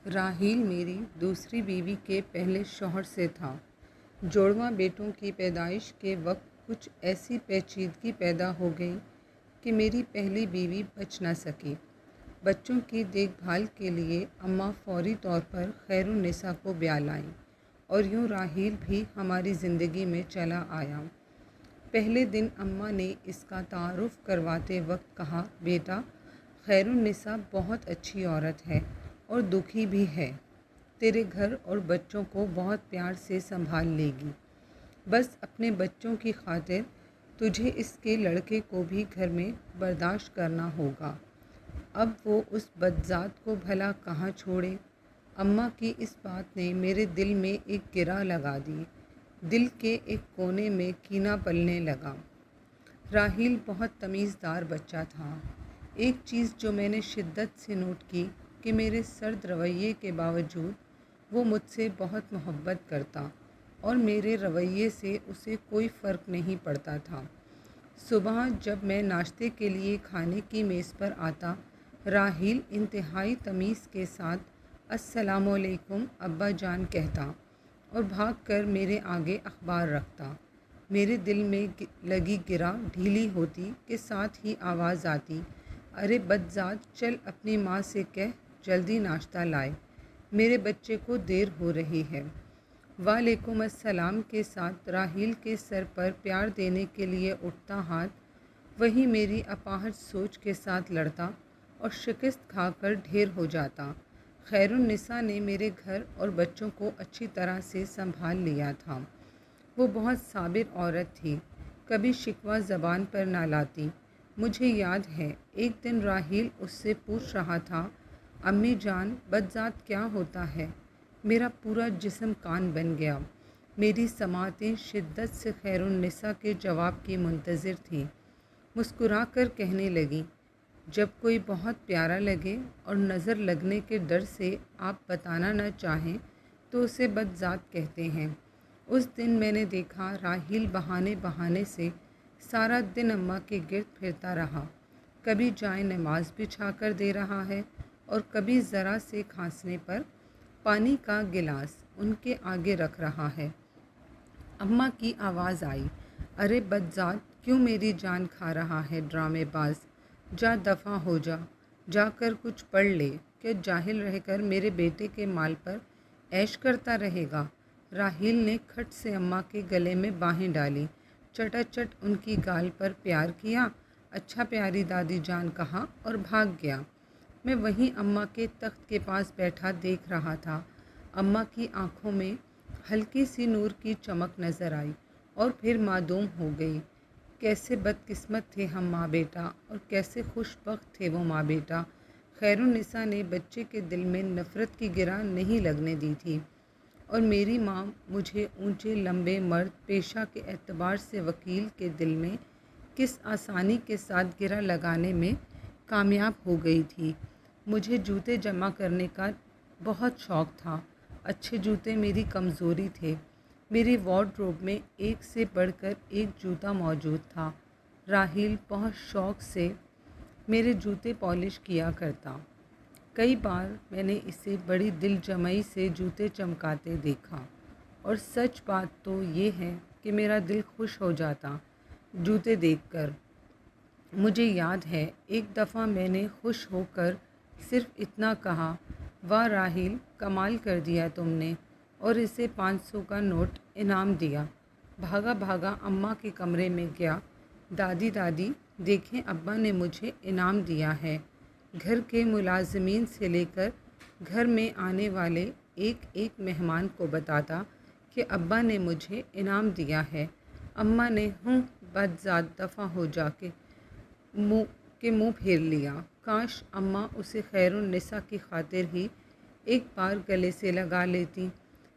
राहील मेरी दूसरी बीवी के पहले शौहर से था। जोड़वा बेटों की पैदाइश के वक्त कुछ ऐसी पेचीदगी पैदा हो गई कि मेरी पहली बीवी बच न सकी। बच्चों की देखभाल के लिए अम्मा फौरी तौर पर खैरुन्निसा को ब्याह लाईं और यूँ राहील भी हमारी ज़िंदगी में चला आया। पहले दिन अम्मा ने इसका तारुफ़ करवाते वक्त कहा, बेटा, खैरुन्निसा बहुत अच्छी औरत है और दुखी भी है। तेरे घर और बच्चों को बहुत प्यार से संभाल लेगी। बस अपने बच्चों की खातिर तुझे इसके लड़के को भी घर में बर्दाश्त करना होगा। अब वो उस बदजात को भला कहाँ छोड़े। अम्मा की इस बात ने मेरे दिल में एक गिरा लगा दी। दिल के एक कोने में कीना पलने लगा। राहील बहुत तमीज़दार बच्चा था। एक चीज़ जो मैंने शिद्दत से नोट की कि मेरे सर्द रवैये के बावजूद वो मुझसे बहुत मोहब्बत करता और मेरे रवैये से उसे कोई फ़र्क नहीं पड़ता था। सुबह जब मैं नाश्ते के लिए खाने की मेज़ पर आता, राहील इंतहाई तमीज़ के साथ अस्सलामुअलैकुम अब्बा जान कहता और भागकर मेरे आगे अखबार रखता। मेरे दिल में लगी गिरा ढीली होती कि साथ ही आवाज़ आती, अरे बदजात, चल अपनी माँ से कह जल्दी नाश्ता लाए, मेरे बच्चे को देर हो रही है। वालेकुम अस्सलाम के साथ राहील के सर पर प्यार देने के लिए उठता हाथ वही मेरी अपाहज सोच के साथ लड़ता और शिकस्त खाकर ढेर हो जाता। खैरुन्निसा ने मेरे घर और बच्चों को अच्छी तरह से संभाल लिया था। वो बहुत साबिर औरत थी, कभी शिकवा ज़बान पर ना लाती। मुझे याद है एक दिन राहील उससे पूछ रहा था, अम्मी जान, बदजात क्या होता है? मेरा पूरा जिस्म कान बन गया। मेरी समातें शिद्दत से खैरुन्निसा के जवाब की मुंतज़िर थीं। मुस्कुरा कर कहने लगी, जब कोई बहुत प्यारा लगे और नज़र लगने के डर से आप बताना न चाहें तो उसे बदजात कहते हैं। उस दिन मैंने देखा राहील बहाने बहाने से सारा दिन अम्मा के गिर्द फिरता रहा। कभी जाए नमाज बिछा कर दे रहा है और कभी ज़रा से खांसने पर पानी का गिलास उनके आगे रख रहा है। अम्मा की आवाज़ आई, अरे बदजात, क्यों मेरी जान खा रहा है ड्रामेबाज? जा दफ़ा हो जा, जाकर कुछ पढ़ ले। क्या जाहिल रहकर मेरे बेटे के माल पर ऐश करता रहेगा? राहील ने खट से अम्मा के गले में बाहें डाली, चटाचट उनकी गाल पर प्यार किया। अच्छा प्यारी दादी जान कहा और भाग गया। मैं वहीं अम्मा के तख्त के पास बैठा देख रहा था। अम्मा की आंखों में हल्की सी नूर की चमक नज़र आई और फिर मासूम हो गई। कैसे बदकिस्मत थे हम माँ बेटा और कैसे खुशबख्त थे वो माँ बेटा। खैरुन्निसा ने बच्चे के दिल में नफ़रत की गिरा नहीं लगने दी थी और मेरी माँ मुझे ऊंचे लंबे मर्द पेशा के एतबार से वकील के दिल में किस आसानी के साथ गिरा लगाने में कामयाब हो गई थी। मुझे जूते जमा करने का बहुत शौक़ था। अच्छे जूते मेरी कमज़ोरी थे। मेरी वार्डरोब में एक से बढ़कर एक जूता मौजूद था। राहील बहुत शौक़ से मेरे जूते पॉलिश किया करता। कई बार मैंने इसे बड़ी दिल जमई से जूते चमकाते देखा और सच बात तो ये है कि मेरा दिल खुश हो जाता जूते देखकर। मुझे याद है एक दफ़ा मैंने खुश होकर सिर्फ़ इतना कहा, वाह राहील, कमाल कर दिया तुमने, और इसे 500 का नोट इनाम दिया। भागा भागा अम्मा के कमरे में गया। दादी दादी, देखें अब्बा ने मुझे इनाम दिया है। घर के मुलाजमीन से लेकर घर में आने वाले एक एक मेहमान को बताता कि अब्बा ने मुझे इनाम दिया है। अम्मा ने बदजात दफ़ा हो जाके मुँह फेर लिया। काश अम्मा उसे खैरुन्निसा की खातिर ही एक बार गले से लगा लेती,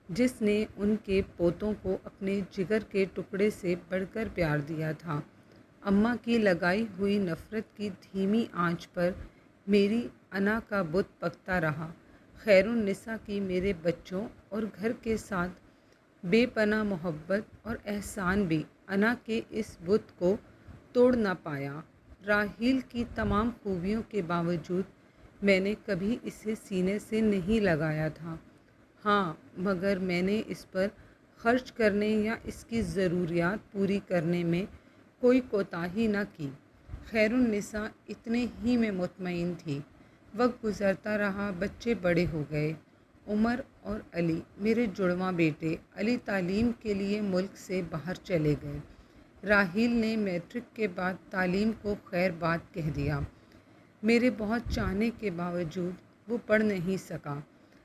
जिसने उनके पोतों को अपने जिगर के टुकड़े से बढ़कर प्यार दिया था। अम्मा की लगाई हुई नफ़रत की धीमी आंच पर मेरी अना का बुत पकता रहा। खैरुन्निसा की मेरे बच्चों और घर के साथ बेपनाह मोहब्बत और एहसान भी अना के इस बुत को तोड़ ना पाया। राहील की तमाम खूबियों के बावजूद میں نے کبھی اسے سینے سے نہیں لگایا تھا، ہاں مگر میں نے اس پر خرچ کرنے یا اس کی ضروریات پوری کرنے میں کوئی کوتاہی نہ کی۔ خیر النساء اتنے ہی میں مطمئن تھی۔ وقت گزرتا رہا، بچے بڑے ہو گئے۔ عمر اور علی میرے جڑواں بیٹے علی تعلیم کے لیے ملک سے باہر چلے گئے۔ راحیل نے میٹرک کے بعد تعلیم کو خیر بات کہہ دیا۔ میرے بہت چاہنے کے باوجود وہ پڑھ نہیں سکا۔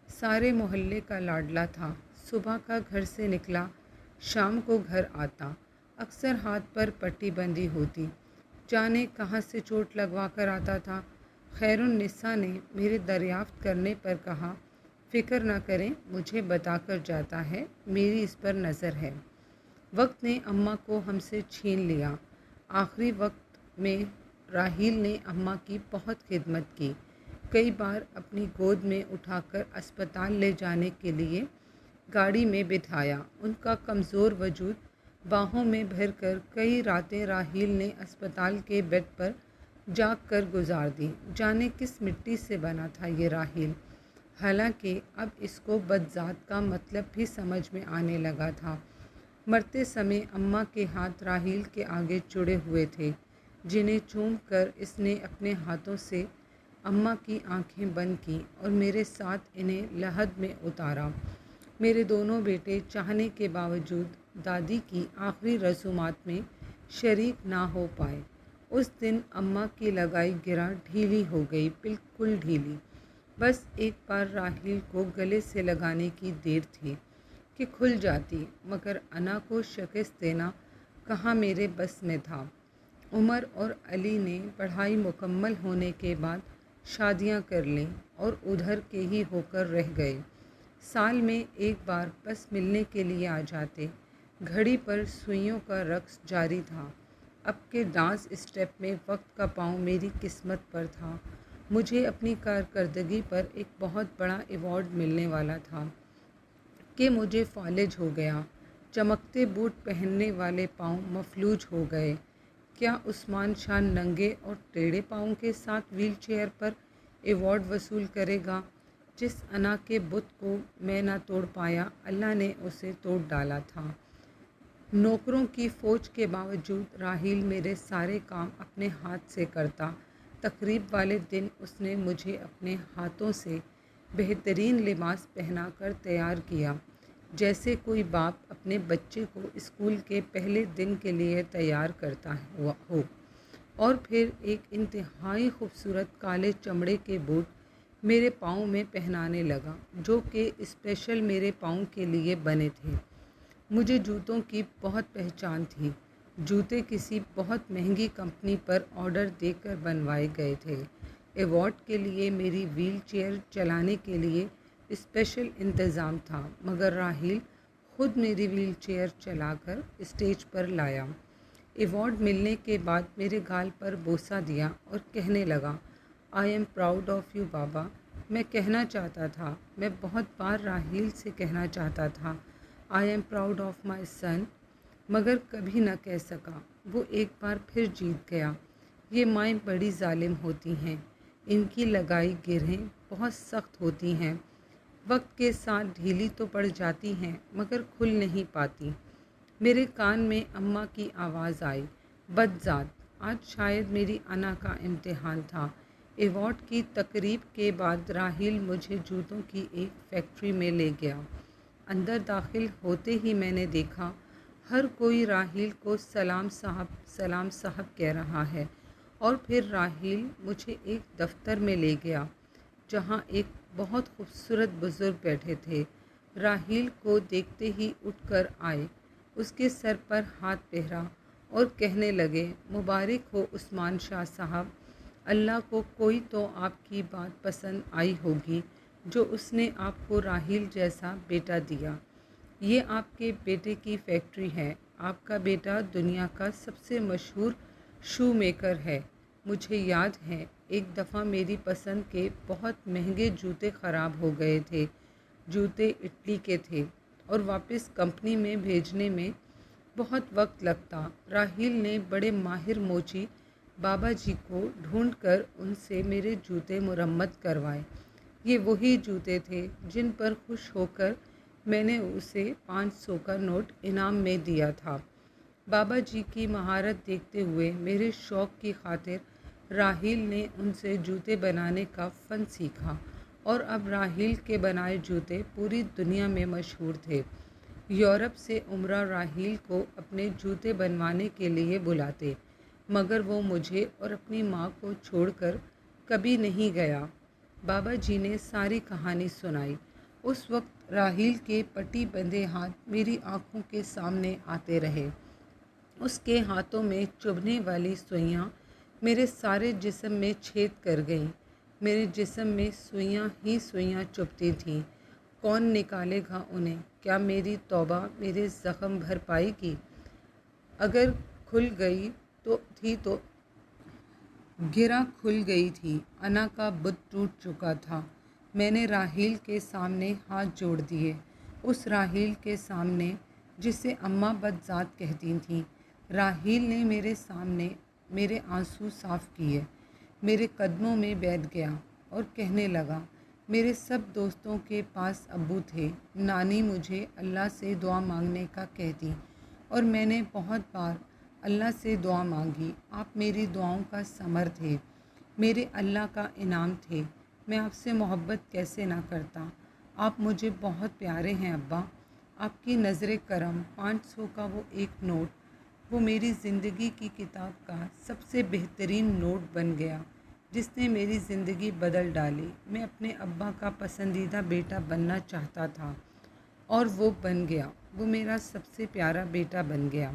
سارے محلے کا لاڈلا تھا، صبح کا گھر سے نکلا شام کو گھر آتا، اکثر ہاتھ پر پٹی بندھی ہوتی، جانے کہاں سے چوٹ لگوا کر آتا تھا۔ خیر النساء نے میرے دریافت کرنے پر کہا، فکر نہ کریں، مجھے بتا کر جاتا ہے، میری اس پر نظر ہے۔ وقت نے اماں کو ہم سے چھین لیا۔ آخری وقت میں راحیل نے اماں کی بہت خدمت کی، کئی بار اپنی گود میں اٹھا کر اسپتال لے جانے کے لیے گاڑی میں بٹھایا۔ ان کا کمزور وجود باہوں میں بھر کر کئی راتیں راحیل نے اسپتال کے بیڈ پر جاگ کر گزار دی۔ جانے کس مٹی سے بنا تھا یہ راحیل، حالانکہ اب اس کو بدذات کا مطلب بھی سمجھ میں آنے لگا تھا۔ مرتے سمے اماں کے ہاتھ راحیل کے آگے جڑے ہوئے تھے، جنہیں چوم کر اس نے اپنے ہاتھوں سے اماں کی آنکھیں بند کیں اور میرے ساتھ انہیں لحد میں اتارا۔ میرے دونوں بیٹے چاہنے کے باوجود دادی کی آخری رسومات میں شریک نہ ہو پائے۔ اس دن اماں کی لگائی گرہ ڈھیلی ہو گئی، بالکل ڈھیلی۔ بس ایک بار راحیل کو گلے سے لگانے کی دیر تھی کہ کھل جاتی، مگر انا کو شکست دینا کہاں میرے بس میں تھا۔ عمر اور علی نے پڑھائی مکمل ہونے کے بعد شادیاں کر لیں اور ادھر کے ہی ہو کر رہ گئے۔ سال میں ایک بار بس ملنے کے لیے آ جاتے۔ گھڑی پر سوئیوں کا رقص جاری تھا۔ اب کے ڈانس اسٹیپ میں وقت کا پاؤں میری قسمت پر تھا۔ مجھے اپنی کارکردگی پر ایک بہت بڑا ایوارڈ ملنے والا تھا کہ مجھے فالج ہو گیا۔ چمکتے بوٹ پہننے والے پاؤں مفلوج ہو گئے۔ کیا عثمان شاہ ننگے اور ٹیڑھے پاؤں کے ساتھ ویل چیئر پر ایوارڈ وصول کرے گا؟ جس انا کے بت کو میں نہ توڑ پایا، اللہ نے اسے توڑ ڈالا تھا۔ نوکروں کی فوج کے باوجود راحیل میرے سارے کام اپنے ہاتھ سے کرتا۔ تقریب والے دن اس نے مجھے اپنے ہاتھوں سے بہترین لباس پہنا کر تیار کیا، جیسے کوئی باپ اپنے بچے کو اسکول کے پہلے دن کے لیے تیار کرتا ہو، اور پھر ایک انتہائی خوبصورت کالے چمڑے کے بوٹ میرے پاؤں میں پہنانے لگا، جو کہ اسپیشل میرے پاؤں کے لیے بنے تھے۔ مجھے جوتوں کی بہت پہچان تھی۔ جوتے کسی بہت مہنگی کمپنی پر آرڈر دے کر بنوائے گئے تھے۔ ایوارڈ کے لیے میری ویل چیئر چلانے کے لیے اسپیشل انتظام تھا، مگر راحیل خود میری ویل چیئر چلا کر اسٹیج پر لایا۔ ایوارڈ ملنے کے بعد میرے گال پر بوسہ دیا اور کہنے لگا، آئی ایم پراؤڈ آف یو بابا۔ میں کہنا چاہتا تھا، میں بہت بار راحیل سے کہنا چاہتا تھا، I am proud of my son, مگر کبھی نہ کہہ سکا۔ وہ ایک بار پھر جیت گیا۔ یہ مائیں بڑی ظالم ہوتی ہیں، ان کی لگائی گرہیں بہت سخت ہوتی ہیں، وقت کے ساتھ ڈھیلی تو پڑ جاتی ہیں مگر کھل نہیں پاتی۔ میرے کان میں اماں کی آواز آئی، بدذات، آج شاید میری انا کا امتحان تھا۔ ایوارڈ کی تقریب کے بعد راحیل مجھے جوتوں کی ایک فیکٹری میں لے گیا۔ اندر داخل ہوتے ہی میں نے دیکھا ہر کوئی راحیل کو سلام صاحب، سلام صاحب کہہ رہا ہے، اور پھر راحیل مجھے ایک دفتر میں لے گیا، جہاں ایک بہت خوبصورت بزرگ بیٹھے تھے۔ راحیل کو دیکھتے ہی اٹھ کر آئے، اس کے سر پر ہاتھ پھیرا اور کہنے لگے، مبارک ہو عثمان شاہ صاحب، اللہ کو کوئی تو آپ کی بات پسند آئی ہوگی جو اس نے آپ کو راحیل جیسا بیٹا دیا۔ یہ آپ کے بیٹے کی فیکٹری ہے، آپ کا بیٹا دنیا کا سب سے مشہور شو میکر ہے۔ مجھے یاد ہے ایک دفعہ میری پسند کے بہت مہنگے جوتے خراب ہو گئے تھے۔ جوتے اٹلی کے تھے اور واپس کمپنی میں بھیجنے میں بہت وقت لگتا۔ راحیل نے بڑے ماہر موچی बाबा जी को ढूंढकर उनसे मेरे जूते मुरम्मत करवाए। ये वही जूते थे जिन पर खुश होकर मैंने उसे 500 का नोट इनाम में दिया था। बाबा जी की महारत देखते हुए मेरे शौक़ की खातिर राहील ने उनसे जूते बनाने का फ़न सीखा और अब राहील के बनाए जूते पूरी दुनिया में मशहूर थे। यूरोप से उमरा राहील को अपने जूते बनवाने के लिए बुलाते, मगर वो मुझे और अपनी माँ को छोड़कर कभी नहीं गया। बाबा जी ने सारी कहानी सुनाई। उस वक्त राहील के पट्टी बंधे हाथ मेरी आंखों के सामने आते रहे। उसके हाथों में चुभने वाली सुइयाँ मेरे सारे जिस्म में छेद कर गईं। मेरे जिस्म में सुइयाँ ही सुइयाँ चुभती थीं। कौन निकालेगा उन्हें? क्या मेरी तौबा मेरे ज़ख्म भर पाएगी? अगर खुल गई तो गिरा खुल गई थी। अना का बुत टूट चुका था। मैंने राहील के सामने हाथ जोड़ दिए, उस राहील के सामने जिसे अम्मा बदज़ात कहती थीं। राहील ने मेरे सामने मेरे आंसू साफ़ किए, मेरे कदमों में बैठ गया और कहने लगा, मेरे सब दोस्तों के पास अब्बू थे। नानी मुझे अल्लाह से दुआ मांगने का कहती और मैंने बहुत बार अल्लाह से दुआ मांगी। आप मेरी दुआओं का समर थे, मेरे अल्लाह का इनाम थे। मैं आपसे मोहब्बत कैसे ना करता। आप मुझे बहुत प्यारे हैं अब्बा। आपकी नज़र करम 500 का वो एक नोट, वो मेरी ज़िंदगी की किताब का सबसे बेहतरीन नोट बन गया जिसने मेरी ज़िंदगी बदल डाली। मैं अपने अब्बा का पसंदीदा बेटा बनना चाहता था और वो बन गया। वो मेरा सबसे प्यारा बेटा बन गया।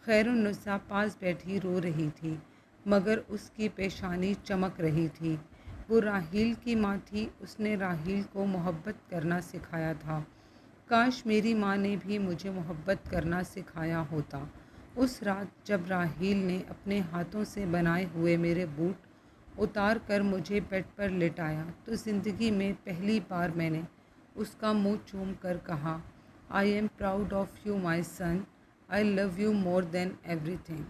खैरुन्निसा पास बैठी रो रही थी, मगर उसकी पेशानी चमक रही थी। वो राहील की माँ थी। उसने राहील को मोहब्बत करना सिखाया था। काश मेरी माँ ने भी मुझे मोहब्बत करना सिखाया होता। उस रात जब राहील ने अपने हाथों से बनाए हुए मेरे बूट उतार कर मुझे बेड पर लिटाया तो ज़िंदगी में पहली बार मैंने उसका मुंह चूम कर कहा, I am proud of you my son, I love you more than everything.